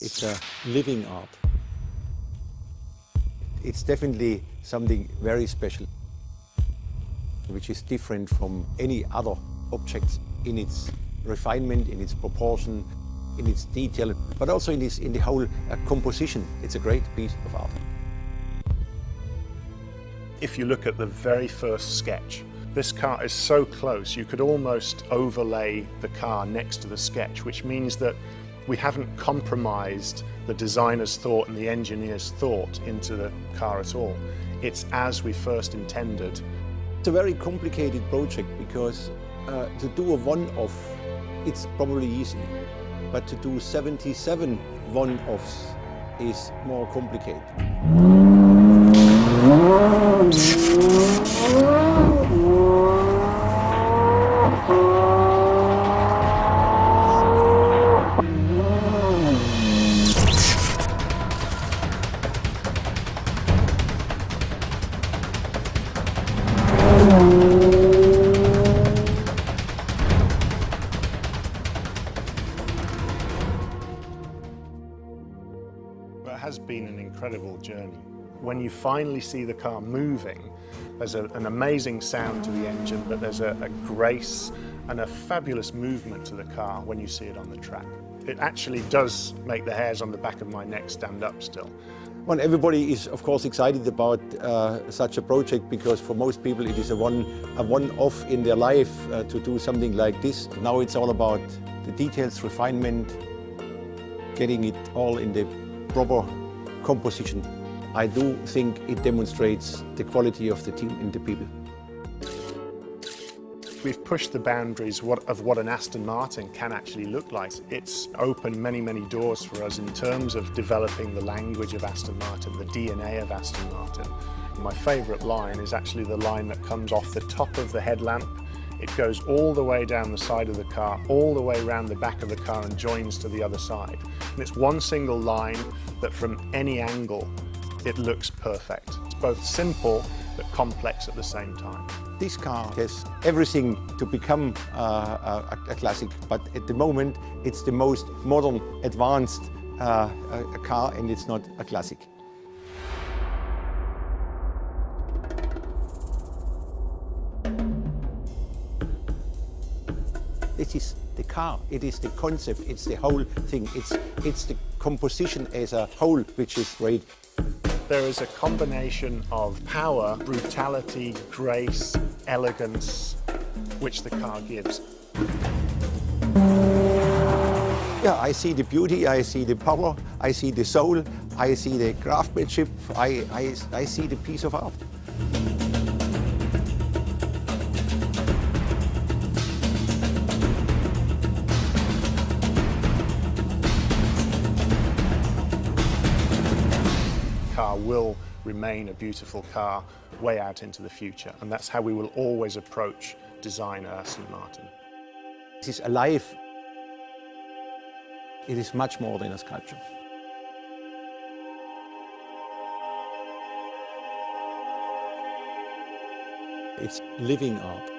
It's a living art. It's definitely something very special, which is different from any other objects in its refinement, in its proportion, in its detail, but also in the whole composition. It's a great piece of art. If you look at the very first sketch, this car is so close you could almost overlay the car next to the sketch, which means that we haven't compromised the designer's thought and the engineer's thought into the car at all. It's as we first intended. It's a very complicated project because to do a one-off, it's probably easy, but to do 77 one-offs is more complicated. It has been an incredible journey. When you finally see the car moving, there's an amazing sound to the engine, but there's a grace and a fabulous movement to the car when you see it on the track. It actually does make the hairs on the back of my neck stand up still. Well, everybody is of course excited about such a project because for most people it is a one-off in their life to do something like this. Now it's all about the details, refinement, getting it all in the proper composition. I do think it demonstrates the quality of the team and the people. We've pushed the boundaries of what an Aston Martin can actually look like. It's opened many, many doors for us in terms of developing the language of Aston Martin, the DNA of Aston Martin. My favourite line is actually the line that comes off the top of the headlamp. It goes all the way down the side of the car, all the way around the back of the car and joins to the other side. And it's one single line that from any angle, it looks perfect. It's both simple but complex at the same time. This car has everything to become a classic, but at the moment it's the most modern, advanced car and it's not a classic. This is the car, it is the concept, it's the whole thing, it's the composition as a whole which is great. There is a combination of power, brutality, grace, elegance, which the car gives. Yeah, I see the beauty, I see the power, I see the soul, I see the craftsmanship, I see the piece of art. Car will remain a beautiful car way out into the future, and that's how we will always approach design at Aston Martin. This is alive. It is much more than a sculpture. It's living art.